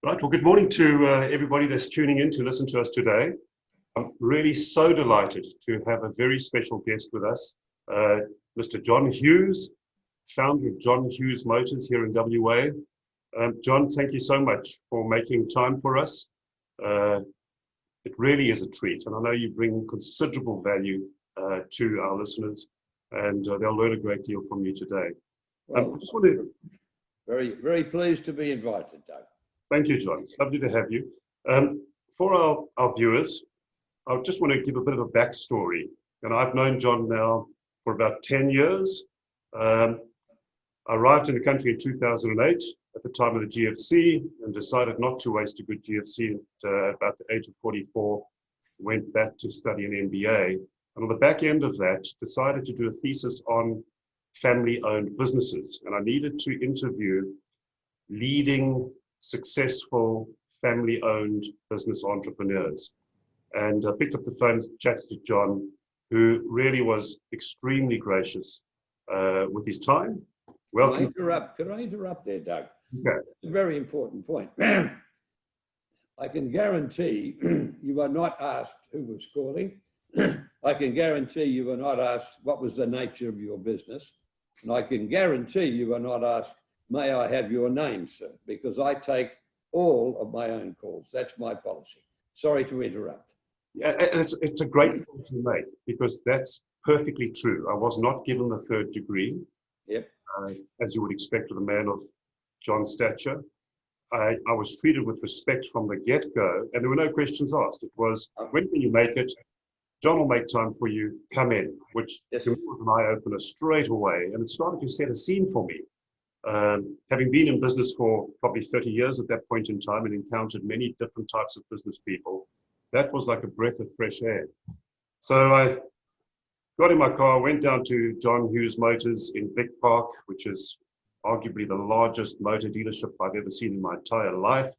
Right. Well, good morning to everybody that's tuning in to listen to us today. I'm really so delighted to have a very special guest with us, Mr. John Hughes, founder of John Hughes Motors here in WA. John, thank you so much for making time for us. It really is a treat, and I know you bring considerable value to our listeners, and they'll learn a great deal from you today. Well, I just want to very pleased to be invited, Doug. Thank you, John. It's lovely to have you. For our viewers, I just want to give a bit of a backstory. And I've known John now for about 10 years. I arrived in the country in 2008 at the time of the GFC and decided not to waste a good GFC at about the age of 44, went back to study an MBA. And on the back end of that, decided to do a thesis on family-owned businesses. And I needed to interview leading successful family-owned business entrepreneurs. And I picked up the phone, chatted to John, who really was extremely gracious with his time. Welcome. Could I interrupt there, Doug? Okay. It's a very important point. I can guarantee you were not asked who was calling. I can guarantee you were not asked what was the nature of your business. And I can guarantee you were not asked, may I have your name, sir? Because I take all of my own calls. That's my policy. Sorry to interrupt. Yeah, and it's a great point to make because that's perfectly true. I was not given the third degree. Yep. As you would expect with a man of John's stature. I was treated with respect from the get-go, and there were no questions asked. It was, when can you make it? John will make time for you. Come in, which Yes. to me was an eye-opener straight away, and it started to set a scene for me. Having been in business for probably 30 years at that point in time and encountered many different types of business people, that was like a breath of fresh air. So I got in my car, went down to John Hughes Motors in Vic Park, which is arguably the largest motor dealership I've ever seen in my entire life.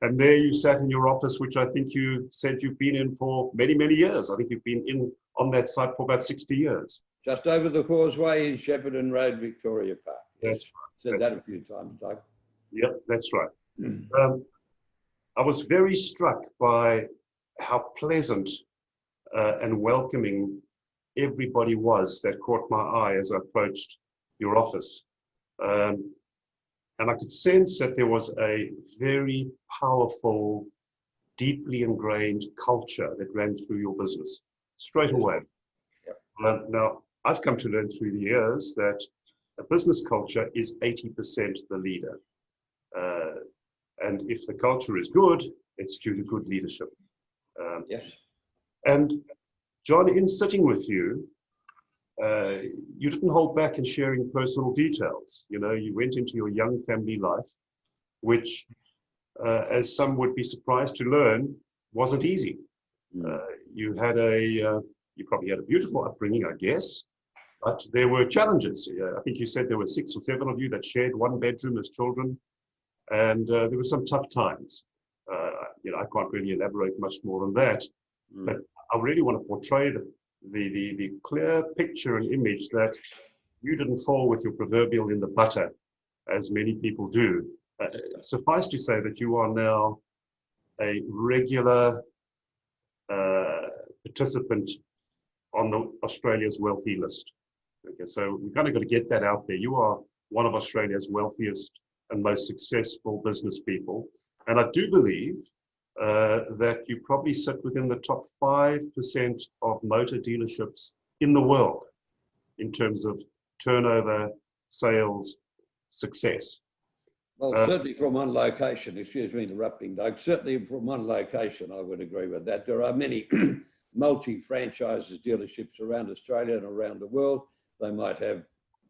And there you sat in your office, which I think you said you've been in for many, many years. I think you've been on that site for about 60 years. Just over the causeway in Shepparton Road, Victoria Park. Yes. Said that a few times, Doug. Yep, that's right. I was very struck by how pleasant and welcoming everybody was that caught my eye as I approached your office. And I could sense that there was a very powerful, deeply ingrained culture that ran through your business straight away. Yep. Now, I've come to learn through the years that a business culture is 80% the leader. And if the culture is good, it's due to good leadership. Yes. And John, in sitting with you, you didn't hold back in sharing personal details. You know, you went into your young family life, which, as some would be surprised to learn, wasn't easy. You probably had a beautiful upbringing, I guess, but there were challenges. I think you said there were 6 or 7 of you that shared one bedroom as children, and there were some tough times. I can't really elaborate much more on that, but I really want to portray the clear picture and image that you didn't fall with your proverbial in the butter, as many people do. Suffice to say that you are now a regular participant on the Australia's wealthy list. Okay, so we've kind of got to get that out there. You are one of Australia's wealthiest and most successful business people. And I do believe that you probably sit within the top 5% of motor dealerships in the world in terms of turnover, sales, success. Well, certainly from one location, excuse me interrupting, Doug, certainly from one location, I would agree with that. There are many multi-franchises dealerships around Australia and around the world. They might have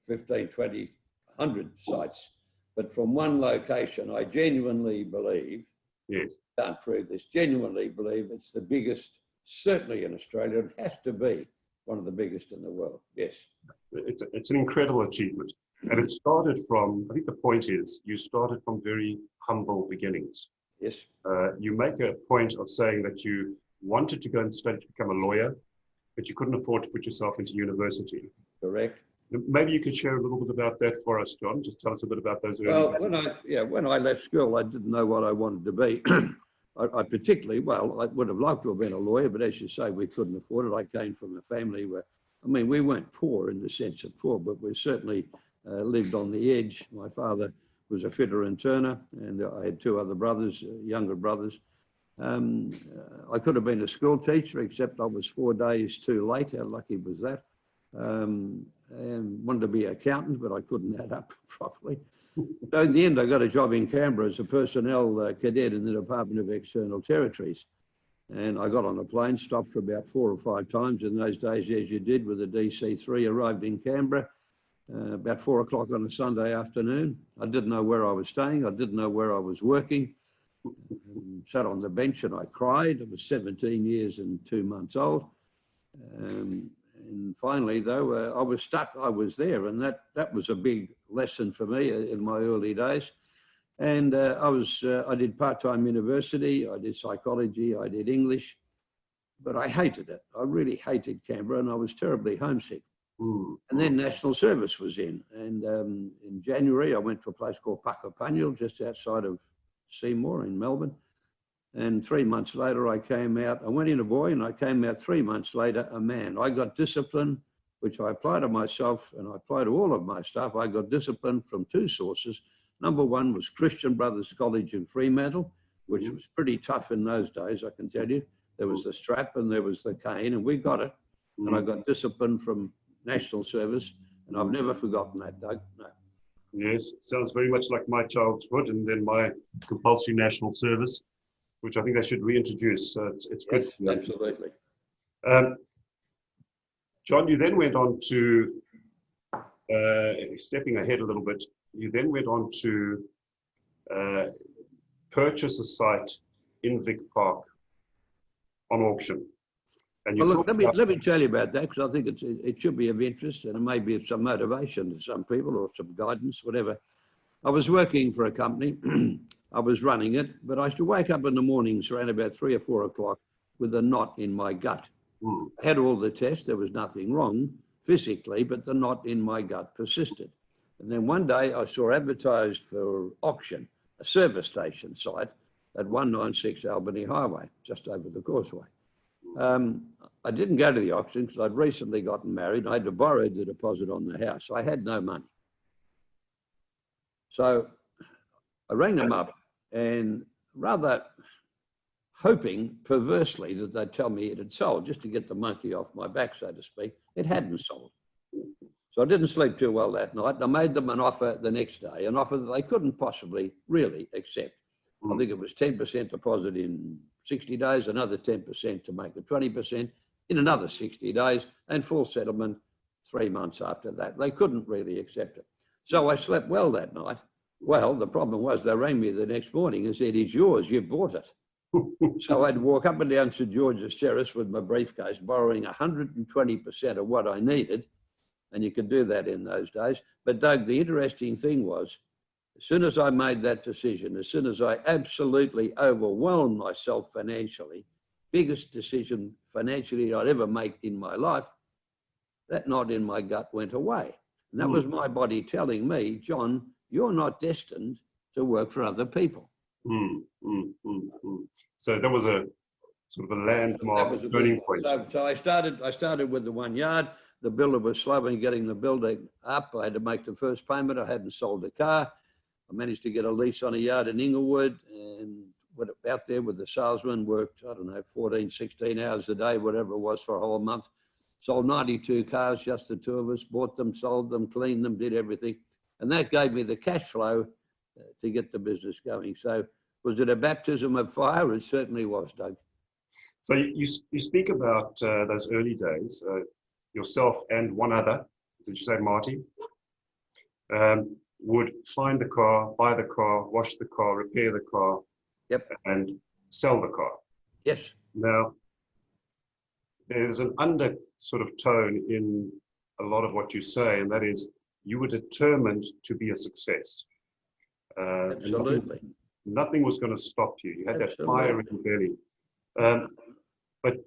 15, 20, 100 sites. But from one location, I genuinely believe, Yes. can't prove this, genuinely believe it's the biggest, certainly in Australia. It has to be one of the biggest in the world, yes. It's an incredible achievement. And it started from, I think the point is, you started from very humble beginnings. Yes. You make a point of saying that you wanted to go and study to become a lawyer, but you couldn't afford to put yourself into university. Correct. Maybe you could share a little bit about that for us, John. Just tell us a bit about those early Well, days. when I left school, I didn't know what I wanted to be. I particularly, well, I would have liked to have been a lawyer, but as you say, we couldn't afford it. I came from a family where, I mean, we weren't poor in the sense of poor, but we certainly lived on the edge. My father was a fitter and turner, and I had two other brothers, younger brothers. I could have been a school teacher, except I was 4 days too late. How lucky was that? And wanted to be an accountant, but I couldn't add up properly. So in the end, I got a job in Canberra as a personnel cadet in the Department of External Territories. And I got on a plane, stopped for about 4 or 5 times in those days, as you did with the DC-3, arrived in Canberra about 4 o'clock on a Sunday afternoon. I didn't know where I was staying. I didn't know where I was working. Sat on the bench and I cried. I was 17 years and 2 months old. And finally, though, I was stuck. I was there, and that was a big lesson for me in my early days. And I did part-time university. I did psychology. I did English, but I hated it. I really hated Canberra, and I was terribly homesick. And then National Service was in, and in January I went to a place called Puckapunyal, just outside of Seymour in Melbourne. And 3 months later, I came out. I went in a boy, and I came out 3 months later a man. I got discipline, which I apply to myself, and I apply to all of my staff. I got discipline from 2 sources. Number one was Christian Brothers College in Fremantle, which was pretty tough in those days, I can tell you. There was the strap and there was the cane, and we got it. And I got discipline from National Service, and I've never forgotten that, Doug. No. Yes, sounds very much like my childhood, and then my compulsory National Service, which I think they should reintroduce. So it's good. Yes, absolutely. John, you then went on to, stepping ahead a little bit, you then went on to purchase a site in Vic Park on auction. And well, look, let me tell you about that, because I think it should be of interest, and it may be of some motivation to some people or some guidance, whatever. I was working for a company. I was running it, but I used to wake up in the mornings around about 3 or 4 o'clock with a knot in my gut. I had all the tests. There was nothing wrong physically, but the knot in my gut persisted. And then one day I saw advertised for auction a service station site at 196 Albany Highway, just over the causeway. I didn't go to the auction because I'd recently gotten married and I had to borrow the deposit on the house. I had no money. So I rang them up, and rather hoping perversely that they'd tell me it had sold, just to get the monkey off my back, so to speak, it hadn't sold. So I didn't sleep too well that night. I made them an offer the next day, an offer that they couldn't possibly really accept. I think it was 10% deposit in 60 days, another 10% to make it 20% in another 60 days, and full settlement 3 months after that. They couldn't really accept it. So I slept well that night. Well, the problem was they rang me the next morning and said, "It's yours, you bought it." So I'd walk up and down St George's Terrace with my briefcase, borrowing 120% of what I needed. And you could do that in those days. But Doug, the interesting thing was, as soon as I made that decision, as soon as I absolutely overwhelmed myself financially, biggest decision financially I'd ever make in my life, that knot in my gut went away. And that was my body telling me, "John, you're not destined to work for other people." So that was a sort of a landmark turning point. So I started with the 1 yard. The builder was slow in getting the building up. I had to make the first payment. I hadn't sold a car. I managed to get a lease on a yard in Inglewood, and went out there with the salesman, worked, 14, 16 hours a day, whatever it was, for a whole month. Sold 92 cars, just the 2 of us, bought them, sold them, cleaned them, did everything. And that gave me the cash flow to get the business going. So was it a baptism of fire? It certainly was, Doug. So you speak about those early days, yourself and one other, did you say Marty, would find the car, buy the car, wash the car, repair the car, and sell the car. Yes. Now, there's an under sort of tone in a lot of what you say, and that is you were determined to be a success. Absolutely. Nothing was going to stop you. You had that fire in your belly. But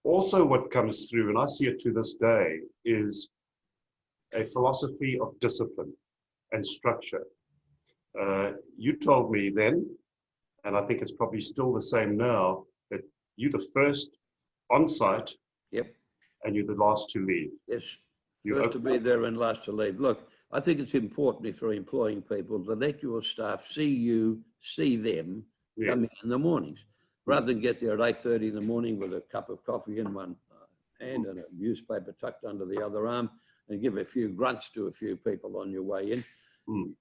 also what comes through, and I see it to this day, is a philosophy of discipline and structure. You told me then, and I think it's probably still the same now, that you're the first on site. Yep. And you're the last to leave. Yes. First to be there and last to leave. Look, I think it's important if you're employing people to let your staff see you, see them coming in the mornings, rather than get there at 8:30 in the morning with a cup of coffee in one hand and a newspaper tucked under the other arm and give a few grunts to a few people on your way in.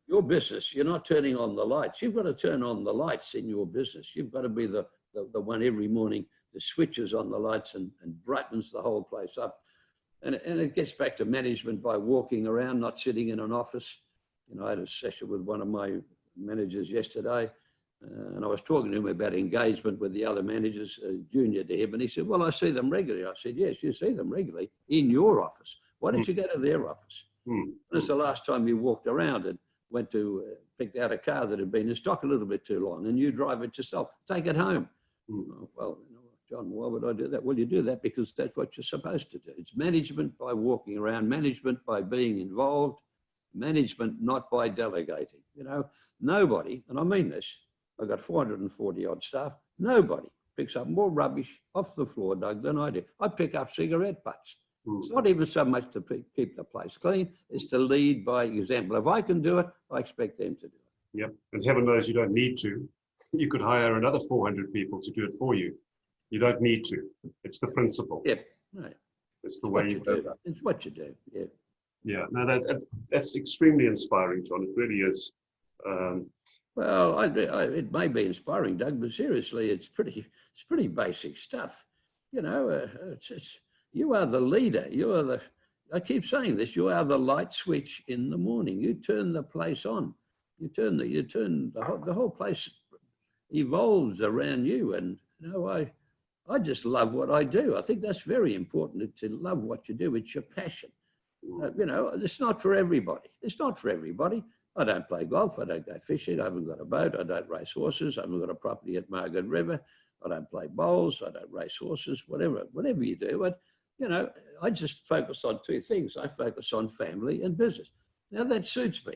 Your business, you're not turning on the lights. You've got to turn on the lights in your business. You've got to be the one every morning that switches on the lights and brightens the whole place up. And it gets back to management by walking around, not sitting in an office. You know, I had a session with one of my managers yesterday, and I was talking to him about engagement with the other managers, junior to him, and he said, well, I see them regularly. I said, yes, you see them regularly in your office. Why don't you go to their office? That's the last time you walked around and went to pick out a car that had been in stock a little bit too long, and you drive it yourself. Take it home. Well, you know, John, why would I do that? Well, you do that because that's what you're supposed to do. It's management by walking around, management by being involved, management not by delegating. You know, nobody, and I mean this, I've got 440 odd staff, nobody picks up more rubbish off the floor, Doug, than I do. I pick up cigarette butts. It's not even so much to keep the place clean, it's to lead by example. If I can do it, I expect them to do it. Yep, and heaven knows you don't need to. You could hire another 400 people to do it for you. You don't need to. It's the principle. Yep. Right. It's the way you do that. It's what you do. Yeah. Yeah. No, that's extremely inspiring, John. It really is. Well, it may be inspiring, Doug, but seriously, it's pretty basic stuff. You know, you are the leader. You are I keep saying this. You are the light switch in the morning. You turn the place on. You turn the whole place evolves around you. And you know, I just love what I do. I think that's very important to love what you do. It's your passion. You know, it's not for everybody. It's not for everybody. I don't play golf. I don't go fishing. I haven't got a boat. I don't race horses. I haven't got a property at Margaret River. I don't play bowls. I don't race horses. Whatever you do. But, you know, I just focus on two things. I focus on family and business. Now that suits me.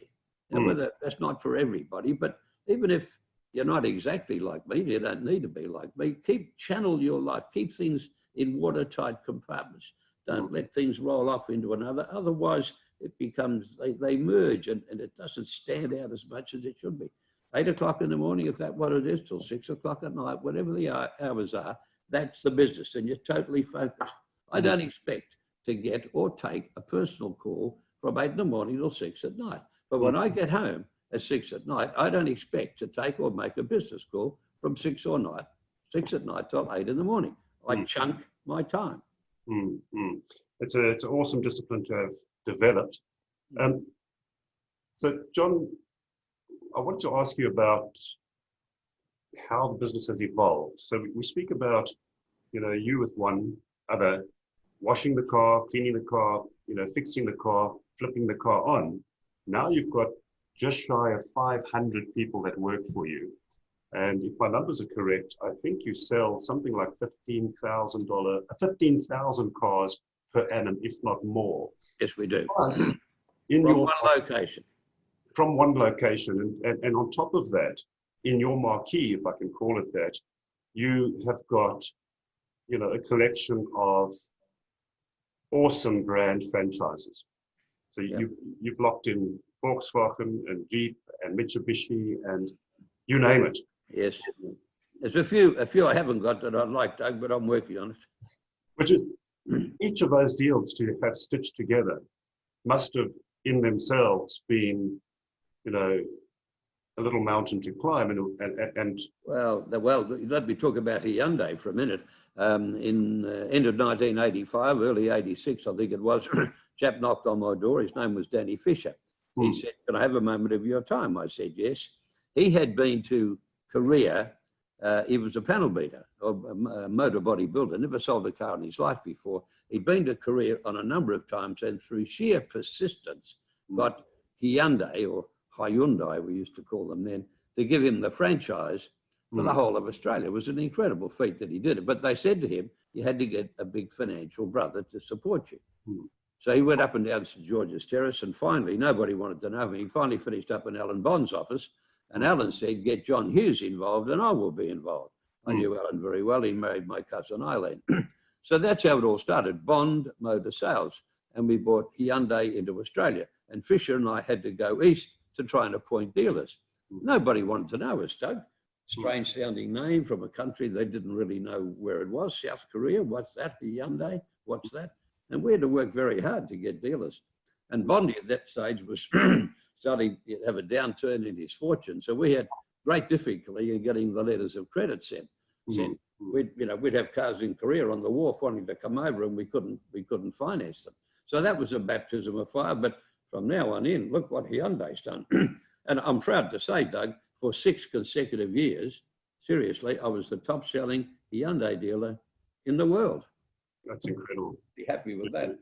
Now, whether that's not for everybody, but even if you're not exactly like me, you don't need to be like me. Channel your life. Keep things in watertight compartments. Don't let things roll off into another. Otherwise, it becomes, they merge and it doesn't stand out as much as it should be. 8 o'clock in the morning, if that's what it is, till 6 o'clock at night, whatever the hours are, that's the business and you're totally focused. I don't expect to get or take a personal call from 8 in the morning till 6 at night. But when I get home at 6 at night, I don't expect to take or make a business call from 6 at night till 8 in the morning. I chunk my time. It's an awesome discipline to have developed. So, John, I wanted to ask you about how the business has evolved. So we speak about, you know, you with one other, washing the car, cleaning the car, you know, fixing the car, flipping the car on. Now you've got just shy of 500 people that work for you. And if my numbers are correct, I think you sell something like $15,000 cars per annum, if not more. Yes, we do. Plus, from one location. And on top of that, in your marquee, if I can call it that, you have got, you know, a collection of awesome brand franchises. So you've locked in Volkswagen and Jeep and Mitsubishi and you name it. Yes. There's a few I haven't got that I'd like, Doug, but I'm working on it. Which is, each of those deals to have stitched together must have in themselves been, you know, a little mountain to climb. And well, let me talk about Hyundai for a minute. In end of 1985, early 86, I think it was, chap knocked on my door. His name was Danny Fisher. He said, "Can I have a moment of your time?" I said, "Yes." He had been to Korea. He was a panel beater, or a motor body builder, never sold a car in his life before. He'd been to Korea on a number of times and through sheer persistence got Hyundai, or Hyundai we used to call them then, to give him the franchise for the whole of Australia. It was an incredible feat that he did it. But they said to him, you had to get a big financial brother to support you. So he went up and down St George's Terrace, and finally, nobody wanted to know him. He finally finished up in Alan Bond's office, and Alan said, get John Hughes involved and I will be involved. I knew Alan very well. He married my cousin Eileen. So that's how it all started, Bond Motor Sales. And we brought Hyundai into Australia. And Fisher and I had to go east to try and appoint dealers. Nobody wanted to know us, Doug. Strange sounding name from a country they didn't really know where it was. South Korea, what's that? Hyundai, what's that? And we had to work very hard to get dealers. And Bondi at that stage was starting to have a downturn in his fortune. So we had great difficulty in getting the letters of credit sent. We'd have cars in Korea on the wharf wanting to come over, and we couldn't finance them. So that was a baptism of fire. But from now on in, look what Hyundai's done. And I'm proud to say, Doug, for 6 consecutive years, seriously, I was the top selling Hyundai dealer in the world. That's incredible. Be happy with that.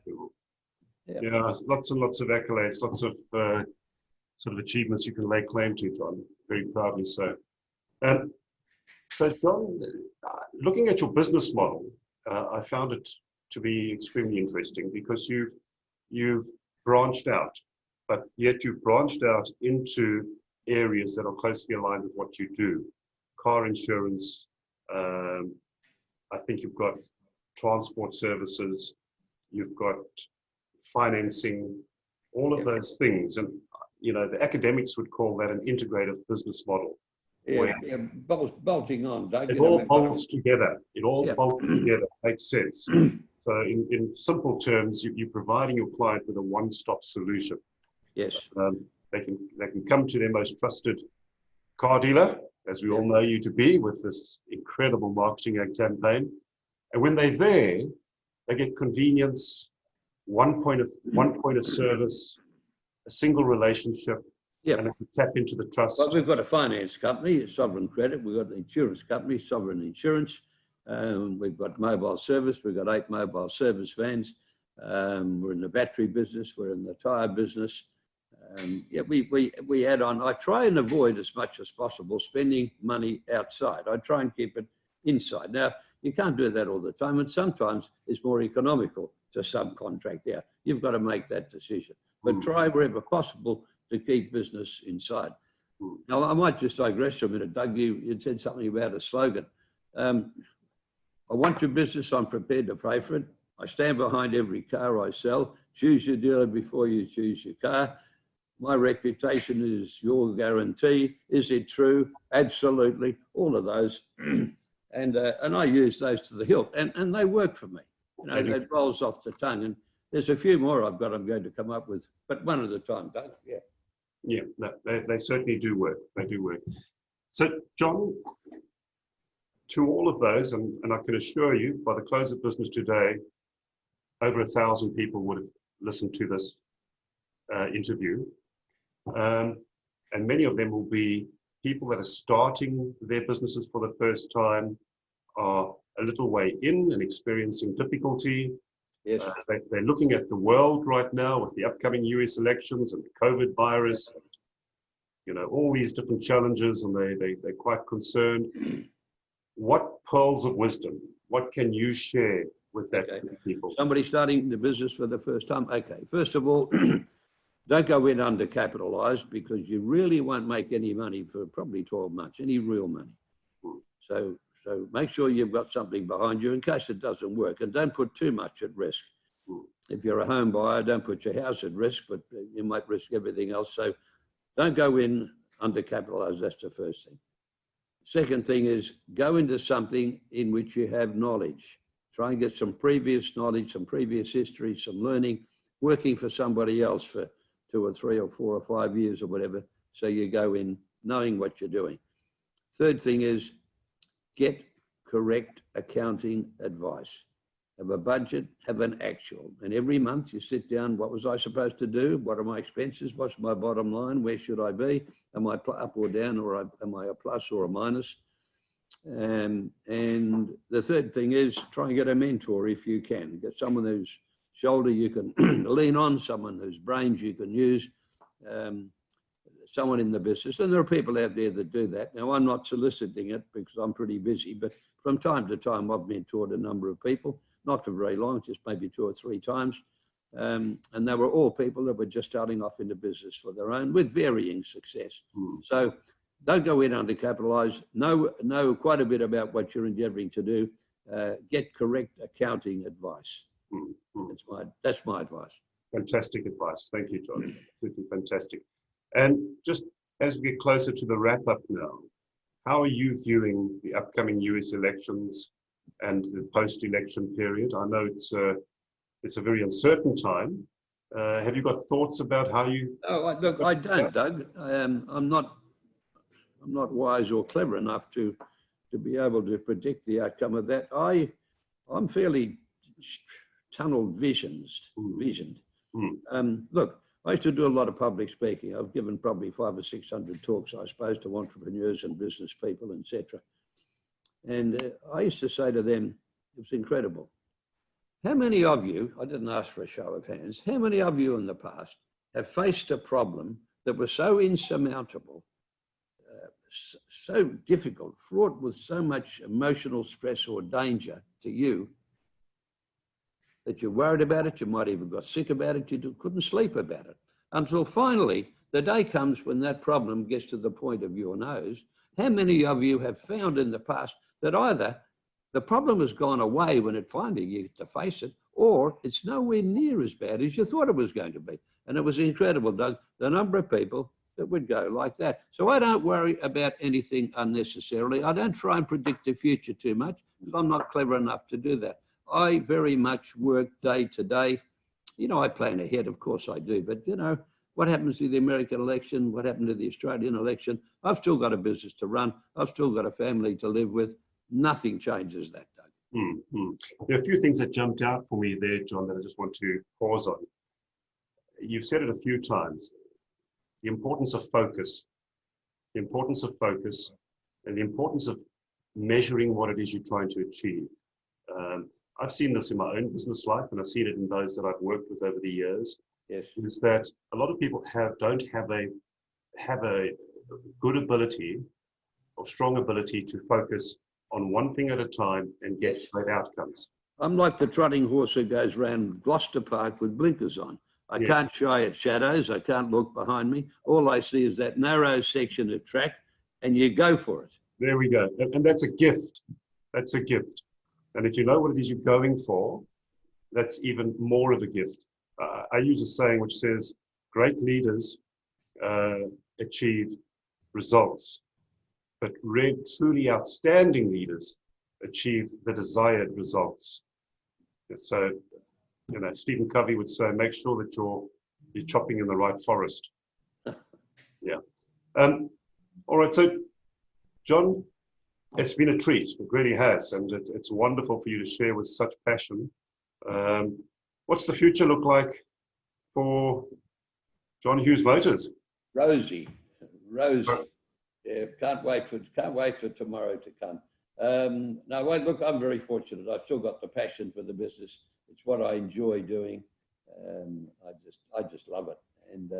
Yeah, lots and lots of accolades, lots of sort of achievements you can lay claim to, John. Very proudly so. So, John, looking at your business model, I found it to be extremely interesting because you've branched out, but yet you've branched out into areas that are closely aligned with what you do. Car insurance, I think you've got transport services, you've got financing, all of those things. And, the academics would call that an integrative business model. Bolting on, Doug. It all bolts together. It all bolts together. Makes sense. So in simple terms, you're providing your client with a one-stop solution. Yes. They can come to their most trusted car dealer, as we all know you to be, with this incredible marketing campaign. And when they're there, they get convenience, one point of service, a single relationship, and they can tap into the trust. Well, we've got a finance company, Sovereign Credit. We've got an insurance company, Sovereign Insurance. We've got mobile service. We've got 8 mobile service vans. We're in the battery business. We're in the tyre business. We add on. I try and avoid as much as possible spending money outside. I try and keep it inside. Now, you can't do that all the time, and sometimes it's more economical to subcontract out. You've got to make that decision. But try wherever possible to keep business inside. Now, I might just digress for a minute. Doug, you said something about a slogan. I want your business, I'm prepared to pay for it. I stand behind every car I sell. Choose your dealer before you choose your car. My reputation is your guarantee. Is it true? Absolutely. All of those. And I use those to the hilt. And they work for me. It rolls off the tongue. And there's a few more I'm going to come up with, but one at a time, Doug. Yeah, no, they certainly do work. They do work. So, John, to all of those, and I can assure you, by the close of business today, over 1,000 people would have listened to this interview. And many of them will be people that are starting their businesses for the first time, are a little way in and experiencing difficulty. Yes. They're looking at the world right now with the upcoming US elections and the COVID virus, all these different challenges, and they're quite concerned. What pearls of wisdom, what can you share with that with people? Somebody starting the business for the first time. Okay, first of all, don't go in undercapitalized, because you really won't make any money for probably 12 months, any real money. So make sure you've got something behind you in case it doesn't work, and don't put too much at risk. If you're a home buyer, don't put your house at risk, but you might risk everything else. So don't go in undercapitalized. That's the first thing. Second thing is go into something in which you have knowledge. Try and get some previous knowledge, some previous history, some learning, working for somebody else for 2 or 3 or 4 or 5 years or whatever. So you go in knowing what you're doing. Third thing is get correct accounting advice. Have a budget, have an actual. And every month you sit down, what was I supposed to do? What are my expenses? What's my bottom line? Where should I be? Am I up or down, or am I a plus or a minus? And the third thing is try and get a mentor if you can. Get someone whose shoulder you can lean on, someone whose brains you can use, someone in the business. And there are people out there that do that. Now, I'm not soliciting it because I'm pretty busy, but from time to time, I've mentored a number of people, not for very long, just maybe 2 or 3 times. And they were all people that were just starting off into business for their own with varying success. So don't go in undercapitalized. Know quite a bit about what you're endeavoring to do. Get correct accounting advice. That's my advice. Fantastic advice. Thank you, John. Absolutely fantastic. And just as we get closer to the wrap up now, how are you viewing the upcoming US elections and the post-election period? I know it's a very uncertain time. Have you got thoughts about how you? Oh, look, I don't, Doug. I'm not wise or clever enough to be able to predict the outcome of that. I'm fairly tunnel visioned. Look, I used to do a lot of public speaking. I've given probably 500 or 600 talks, I suppose, to entrepreneurs and business people, etc. And I used to say to them, it was incredible. How many of you, I didn't ask for a show of hands, how many of you in the past have faced a problem that was so insurmountable, so difficult, fraught with so much emotional stress or danger to you, that you're worried about it, you might even got sick about it, you couldn't sleep about it, until finally the day comes when that problem gets to the point of your nose? How many of you have found in the past that either the problem has gone away when it finally you get to face it, or it's nowhere near as bad as you thought it was going to be? And it was incredible, Doug, the number of people that would go like that. So I don't worry about anything unnecessarily. I don't try and predict the future too much, because I'm not clever enough to do that. I very much work day to day. You know, I plan ahead, of course I do, but you know, what happens to the American election? What happened to the Australian election? I've still got a business to run. I've still got a family to live with. Nothing changes that, Doug. There are a few things that jumped out for me there, John, that I just want to pause on. You've said it a few times, the importance of focus, and the importance of measuring what it is you're trying to achieve. I've seen this in my own business life, and I've seen it in those that I've worked with over the years. Yes. Is that a lot of people don't have a good ability or strong ability to focus on one thing at a time and get great outcomes. I'm like the trotting horse who goes round Gloucester Park with blinkers on. I can't shy at shadows. I can't look behind me. All I see is that narrow section of track, and you go for it. There we go. And that's a gift. That's a gift. And if you know what it is you're going for, that's even more of a gift. I use a saying which says, great leaders achieve results, but truly outstanding leaders achieve the desired results. So, you know, Stephen Covey would say, make sure that you're chopping in the right forest. Yeah. All right. So, John, it's been a treat. It really has. And it's wonderful for you to share with such passion. What's the future look like for John Hughes Motors? Rosy. Yeah, can't wait for tomorrow to come. No, well, look, I'm very fortunate. I've still got the passion for the business. It's what I enjoy doing. I just love it, and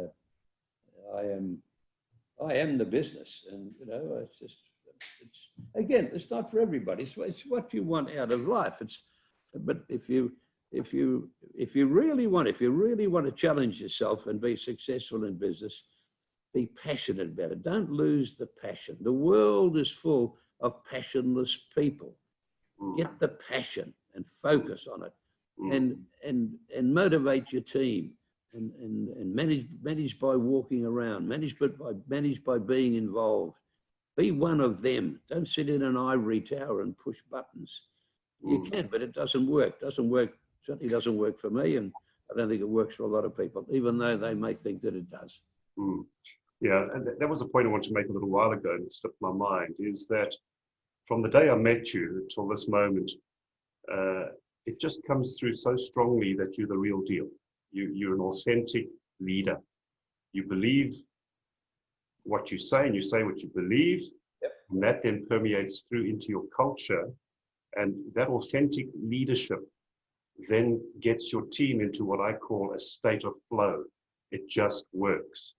I am the business. And you know, it's not for everybody. It's what you want out of life. But if you really want to challenge yourself and be successful in business, be passionate about it. Don't lose the passion. The world is full of passionless people. Get the passion and focus on it, and motivate your team, and manage by walking around, manage by being involved. Be one of them. Don't sit in an ivory tower and push buttons. You can, but it doesn't work. Certainly doesn't work for me, and I don't think it works for a lot of people, even though they may think that it does. Yeah, and that was a point I wanted to make a little while ago, and it slipped my mind, is that from the day I met you till this moment, it just comes through so strongly that you're the real deal. You're an authentic leader. You believe what you say, and you say what you believe, and that then permeates through into your culture, and that authentic leadership then gets your team into what I call a state of flow. It just works.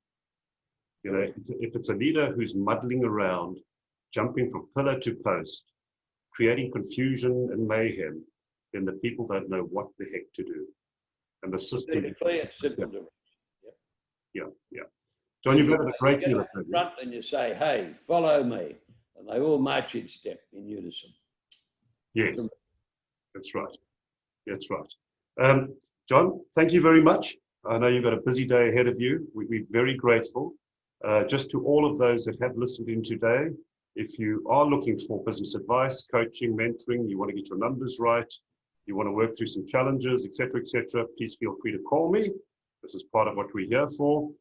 You know, if it's a leader who's muddling around, jumping from pillar to post, creating confusion and mayhem, then the people don't know what the heck to do. and the system. A clear, simple direction. Yeah. John, you've had a great get deal up of in front and you say, hey, follow me. And they all march in step in unison. Yes, that's right. That's right. John, thank you very much. I know you've got a busy day ahead of you. We're very grateful. Just to all of those that have listened in today, if you are looking for business advice, coaching, mentoring, you want to get your numbers right, you want to work through some challenges, etc., please feel free to call me. This is part of what we're here for.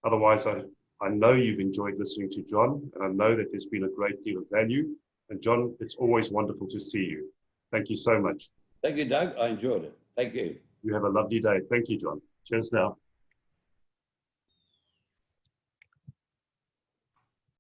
Otherwise, I know you've enjoyed listening to John, and I know that there's been a great deal of value. And John, it's always wonderful to see you. Thank you so much. Thank you, Doug. I enjoyed it. Thank you. You have a lovely day. Thank you, John. Cheers now.